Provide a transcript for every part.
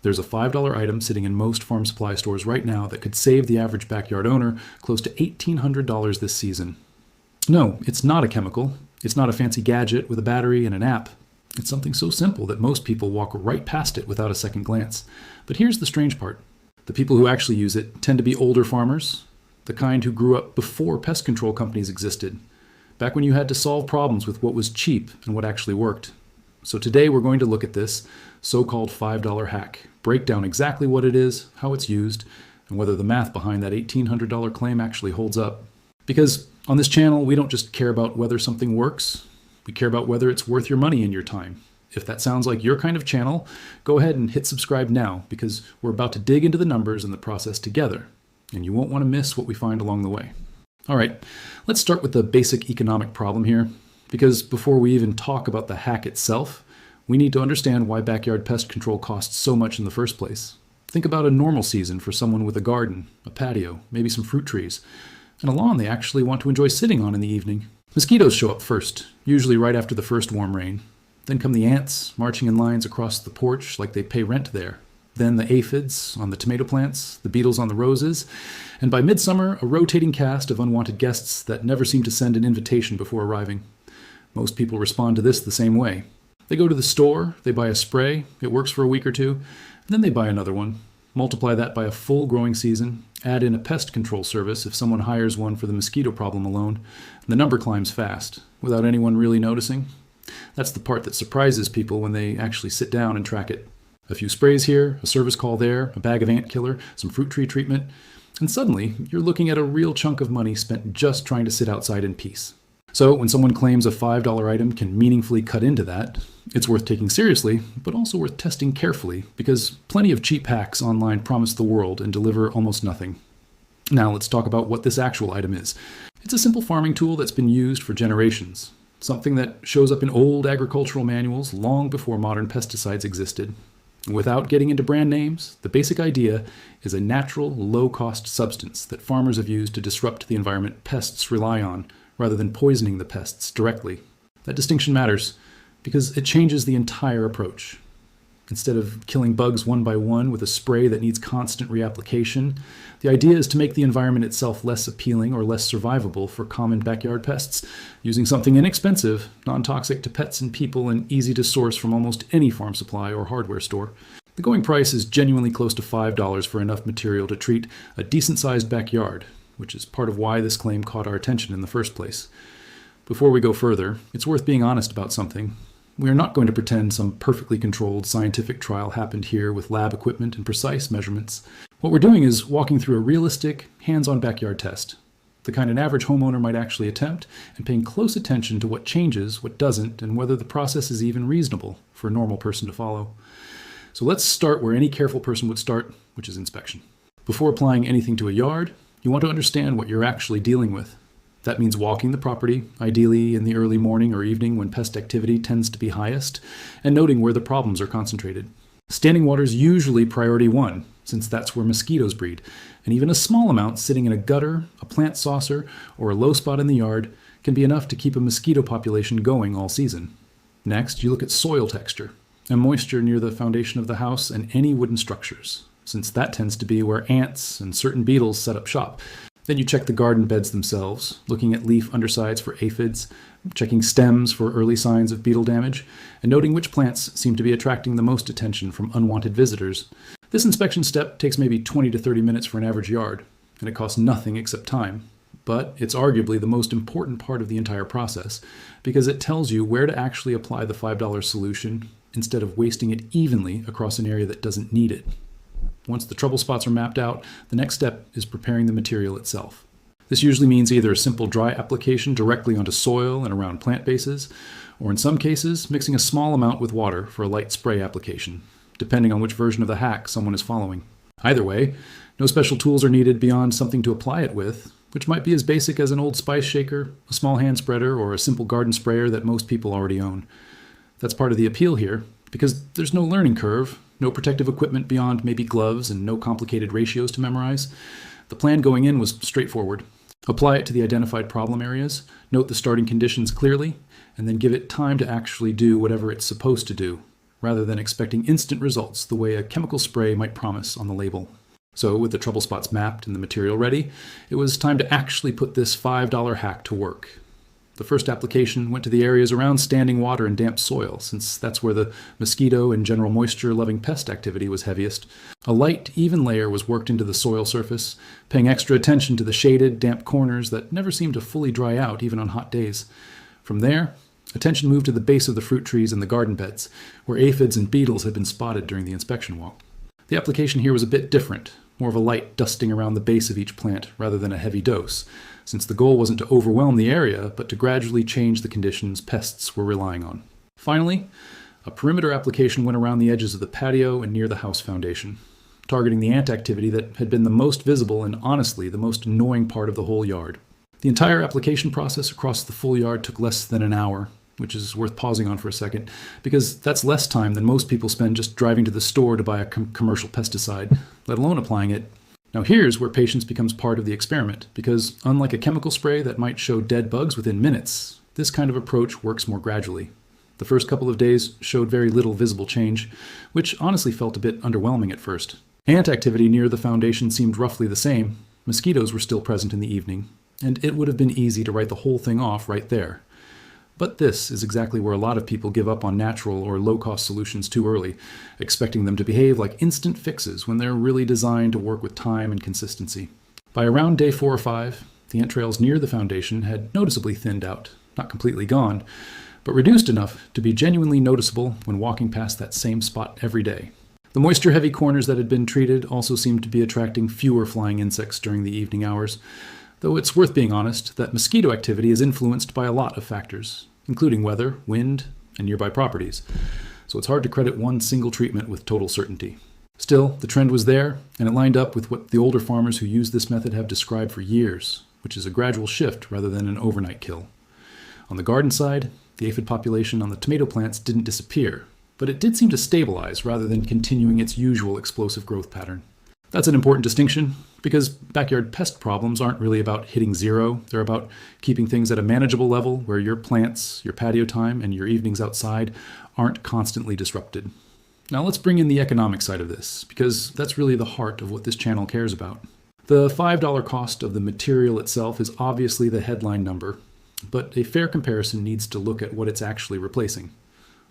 There's a $5 item sitting in most farm supply stores right now that could save the average backyard owner close to $1,800 this season. No, it's not a chemical. It's not a fancy gadget with a battery and an app. It's something so simple that most people walk right past it without a second glance. But here's the strange part. The people who actually use it tend to be older farmers, the kind who grew up before pest control companies existed, back when you had to solve problems with what was cheap and what actually worked. So today we're going to look at this so-called $5 hack, break down exactly what it is, how it's used, and whether the math behind that $1,800 claim actually holds up. Because on this channel, we don't just care about whether something works, we care about whether it's worth your money and your time. If that sounds like your kind of channel, go ahead and hit subscribe now, because we're about to dig into the numbers and the process together, and you won't want to miss what we find along the way. All right, let's start with the basic economic problem here, because before we even talk about the hack itself, we need to understand why backyard pest control costs so much in the first place. Think about a normal season for someone with a garden, a patio, maybe some fruit trees, and a lawn they actually want to enjoy sitting on in the evening. Mosquitoes show up first, usually right after the first warm rain. Then come the ants, marching in lines across the porch like they pay rent there. Then the aphids on the tomato plants, the beetles on the roses, and by midsummer, a rotating cast of unwanted guests that never seem to send an invitation before arriving. Most people respond to this the same way. They go to the store, they buy a spray, it works for a week or two, and then they buy another one. Multiply that by a full growing season, add in a pest control service if someone hires one for the mosquito problem alone, and the number climbs fast, without anyone really noticing. That's the part that surprises people when they actually sit down and track it. A few sprays here, a service call there, a bag of ant killer, some fruit tree treatment, and suddenly you're looking at a real chunk of money spent just trying to sit outside in peace. So when someone claims a $5 item can meaningfully cut into that, it's worth taking seriously, but also worth testing carefully, because plenty of cheap hacks online promise the world and deliver almost nothing. Now let's talk about what this actual item is. It's a simple farming tool that's been used for generations, something that shows up in old agricultural manuals long before modern pesticides existed. Without getting into brand names, the basic idea is a natural, low-cost substance that farmers have used to disrupt the environment pests rely on, rather than poisoning the pests directly. That distinction matters because it changes the entire approach. Instead of killing bugs one by one with a spray that needs constant reapplication, the idea is to make the environment itself less appealing or less survivable for common backyard pests, using something inexpensive, non-toxic to pets and people, and easy to source from almost any farm supply or hardware store. The going price is genuinely close to $5 for enough material to treat a decent-sized backyard, which is part of why this claim caught our attention in the first place. Before we go further, it's worth being honest about something. We are not going to pretend some perfectly controlled scientific trial happened here with lab equipment and precise measurements. What we're doing is walking through a realistic, hands-on backyard test, the kind an average homeowner might actually attempt, and paying close attention to what changes, what doesn't, and whether the process is even reasonable for a normal person to follow. So let's start where any careful person would start, which is inspection. Before applying anything to a yard, you want to understand what you're actually dealing with. That means walking the property, ideally in the early morning or evening when pest activity tends to be highest, and noting where the problems are concentrated. Standing water is usually priority one, since that's where mosquitoes breed, and even a small amount sitting in a gutter, a plant saucer, or a low spot in the yard can be enough to keep a mosquito population going all season. Next, you look at soil texture, and moisture near the foundation of the house and any wooden structures, since that tends to be where ants and certain beetles set up shop. Then you check the garden beds themselves, looking at leaf undersides for aphids, checking stems for early signs of beetle damage, and noting which plants seem to be attracting the most attention from unwanted visitors. This inspection step takes maybe 20 to 30 minutes for an average yard, and it costs nothing except time. But it's arguably the most important part of the entire process, because it tells you where to actually apply the $5 solution instead of wasting it evenly across an area that doesn't need it. Once the trouble spots are mapped out, the next step is preparing the material itself. This usually means either a simple dry application directly onto soil and around plant bases, or in some cases, mixing a small amount with water for a light spray application, depending on which version of the hack someone is following. Either way, no special tools are needed beyond something to apply it with, which might be as basic as an old spice shaker, a small hand spreader, or a simple garden sprayer that most people already own. That's part of the appeal here, because there's no learning curve, no protective equipment beyond maybe gloves, and no complicated ratios to memorize. The plan going in was straightforward. Apply it to the identified problem areas, note the starting conditions clearly, and then give it time to actually do whatever it's supposed to do. rather than expecting instant results the way a chemical spray might promise on the label. So, with the trouble spots mapped and the material ready, it was time to actually put this $5 hack to work. The first application went to the areas around standing water and damp soil, since that's where the mosquito and general moisture-loving pest activity was heaviest. A light, even layer was worked into the soil surface, paying extra attention to the shaded, damp corners that never seemed to fully dry out even on hot days. From there, attention moved to the base of the fruit trees and the garden beds, where aphids and beetles had been spotted during the inspection walk. The application here was a bit different, more of a light dusting around the base of each plant rather than a heavy dose, since the goal wasn't to overwhelm the area, but to gradually change the conditions pests were relying on. Finally, a perimeter application went around the edges of the patio and near the house foundation, targeting the ant activity that had been the most visible and honestly the most annoying part of the whole yard. The entire application process across the full yard took less than an hour, which is worth pausing on for a second, because that's less time than most people spend just driving to the store to buy a commercial pesticide, let alone applying it. Now here's where patience becomes part of the experiment, because unlike a chemical spray that might show dead bugs within minutes, this kind of approach works more gradually. The first couple of days showed very little visible change, which honestly felt a bit underwhelming at first. Ant activity near the foundation seemed roughly the same. Mosquitoes were still present in the evening, and it would have been easy to write the whole thing off right there. But this is exactly where a lot of people give up on natural or low-cost solutions too early, expecting them to behave like instant fixes when they're really designed to work with time and consistency. By around day 4 or 5, the ant trails near the foundation had noticeably thinned out, not completely gone, but reduced enough to be genuinely noticeable when walking past that same spot every day. The moisture-heavy corners that had been treated also seemed to be attracting fewer flying insects during the evening hours, though it's worth being honest that mosquito activity is influenced by a lot of factors, including weather, wind, and nearby properties. So it's hard to credit one single treatment with total certainty. Still, the trend was there, and it lined up with what the older farmers who use this method have described for years, which is a gradual shift rather than an overnight kill. On the garden side, the aphid population on the tomato plants didn't disappear, but it did seem to stabilize rather than continuing its usual explosive growth pattern. That's an important distinction, because backyard pest problems aren't really about hitting zero. They're about keeping things at a manageable level where your plants, your patio time, and your evenings outside aren't constantly disrupted. Now let's bring in the economic side of this, because that's really the heart of what this channel cares about. The $5 cost of the material itself is obviously the headline number, but a fair comparison needs to look at what it's actually replacing.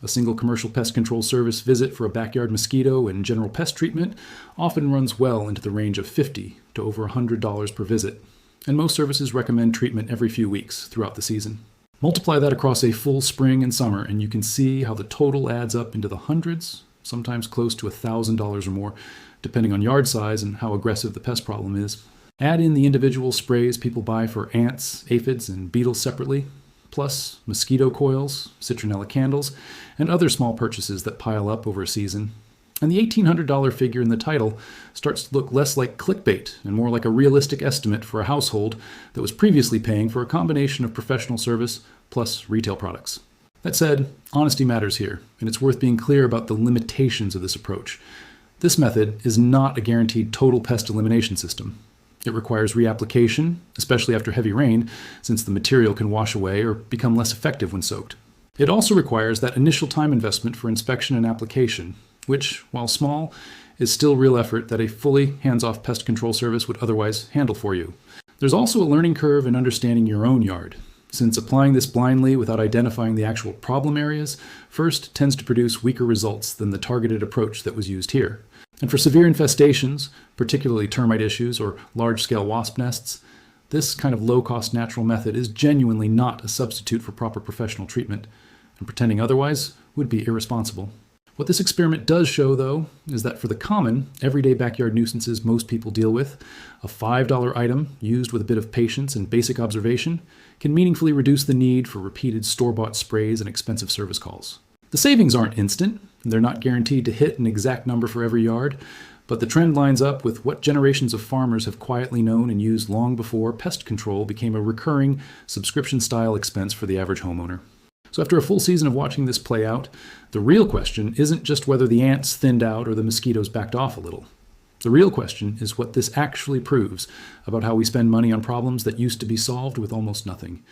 A single commercial pest control service visit for a backyard mosquito and general pest treatment often runs well into the range of $50 to over $100 per visit, and most services recommend treatment every few weeks throughout the season. Multiply that across a full spring and summer, and you can see how the total adds up into the hundreds, sometimes close to $1,000 or more, depending on yard size and how aggressive the pest problem is. Add in the individual sprays people buy for ants, aphids, and beetles separately, plus mosquito coils, citronella candles, and other small purchases that pile up over a season. And the $1,800 figure in the title starts to look less like clickbait and more like a realistic estimate for a household that was previously paying for a combination of professional service plus retail products. That said, honesty matters here, and it's worth being clear about the limitations of this approach. This method is not a guaranteed total pest elimination system. It requires reapplication, especially after heavy rain, since the material can wash away or become less effective when soaked. It also requires that initial time investment for inspection and application, which, while small, is still real effort that a fully hands-off pest control service would otherwise handle for you. There's also a learning curve in understanding your own yard, since applying this blindly without identifying the actual problem areas first tends to produce weaker results than the targeted approach that was used here. And for severe infestations, particularly termite issues or large-scale wasp nests, this kind of low-cost natural method is genuinely not a substitute for proper professional treatment, and pretending otherwise would be irresponsible. What this experiment does show, though, is that for the common, everyday backyard nuisances most people deal with, a $5 item used with a bit of patience and basic observation can meaningfully reduce the need for repeated store-bought sprays and expensive service calls. The savings aren't instant. They're not guaranteed to hit an exact number for every yard, but the trend lines up with what generations of farmers have quietly known and used long before pest control became a recurring, subscription-style expense for the average homeowner. So after a full season of watching this play out, the real question isn't just whether the ants thinned out or the mosquitoes backed off a little. The real question is what this actually proves about how we spend money on problems that used to be solved with almost nothing.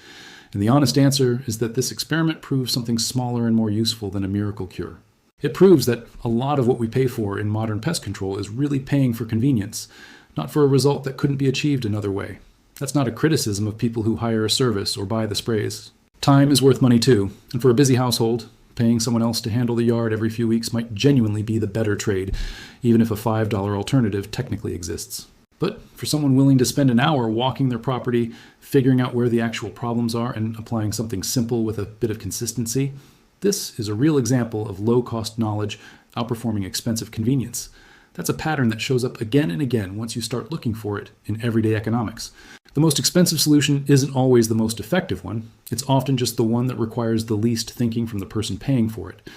And the honest answer is that this experiment proves something smaller and more useful than a miracle cure. It proves that a lot of what we pay for in modern pest control is really paying for convenience, not for a result that couldn't be achieved another way. That's not a criticism of people who hire a service or buy the sprays. Time is worth money too, and for a busy household, paying someone else to handle the yard every few weeks might genuinely be the better trade, even if a $5 alternative technically exists. But for someone willing to spend an hour walking their property, figuring out where the actual problems are, and applying something simple with a bit of consistency, this is a real example of low-cost knowledge outperforming expensive convenience. That's a pattern that shows up again and again once you start looking for it in everyday economics. The most expensive solution isn't always the most effective one. It's often just the one that requires the least thinking from the person paying for it.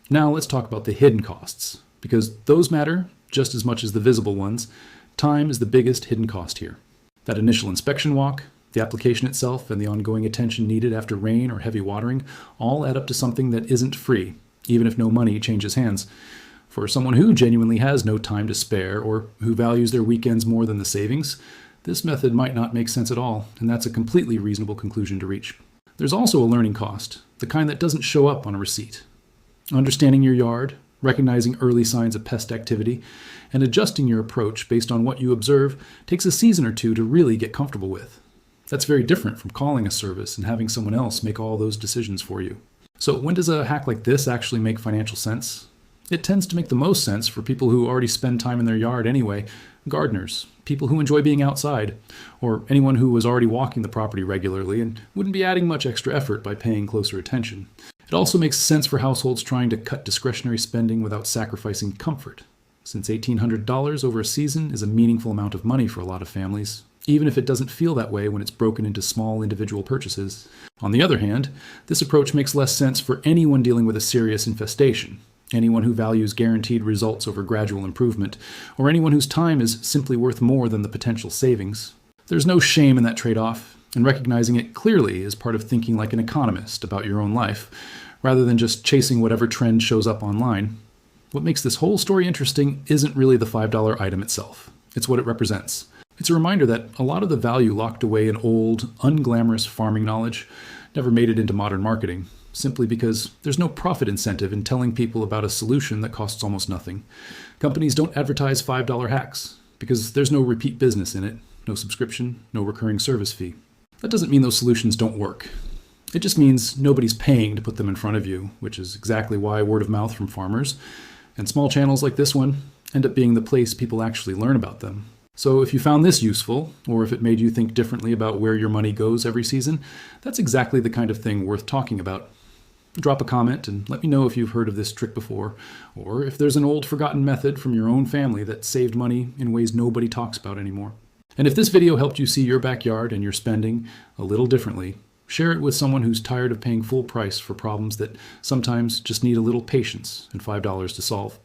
Now let's talk about the hidden costs, because those matter just as much as the visible ones. Time is the biggest hidden cost here. That initial inspection walk, the application itself, and the ongoing attention needed after rain or heavy watering all add up to something that isn't free, even if no money changes hands. For someone who genuinely has no time to spare or who values their weekends more than the savings, this method might not make sense at all, and that's a completely reasonable conclusion to reach. There's also a learning cost, the kind that doesn't show up on a receipt. Understanding your yard, recognizing early signs of pest activity, and adjusting your approach based on what you observe takes a season or two to really get comfortable with. That's very different from calling a service and having someone else make all those decisions for you. So when does a hack like this actually make financial sense? It tends to make the most sense for people who already spend time in their yard anyway, gardeners, people who enjoy being outside, or anyone who was already walking the property regularly and wouldn't be adding much extra effort by paying closer attention. It also makes sense for households trying to cut discretionary spending without sacrificing comfort, since $1,800 over a season is a meaningful amount of money for a lot of families, even if it doesn't feel that way when it's broken into small individual purchases. On the other hand, this approach makes less sense for anyone dealing with a serious infestation, anyone who values guaranteed results over gradual improvement, or anyone whose time is simply worth more than the potential savings. There's no shame in that trade-off, and recognizing it clearly is part of thinking like an economist about your own life, rather than just chasing whatever trend shows up online. What makes this whole story interesting isn't really the $5 item itself. It's what it represents. It's a reminder that a lot of the value locked away in old, unglamorous farming knowledge never made it into modern marketing, simply because there's no profit incentive in telling people about a solution that costs almost nothing. Companies don't advertise $5 hacks because there's no repeat business in it, no subscription, no recurring service fee. That doesn't mean those solutions don't work. It just means nobody's paying to put them in front of you, which is exactly why word of mouth from farmers and small channels like this one end up being the place people actually learn about them. So if you found this useful, or if it made you think differently about where your money goes every season, that's exactly the kind of thing worth talking about. Drop a comment and let me know if you've heard of this trick before, or if there's an old forgotten method from your own family that saved money in ways nobody talks about anymore. And if this video helped you see your backyard and your spending a little differently, share it with someone who's tired of paying full price for problems that sometimes just need a little patience and $5 to solve.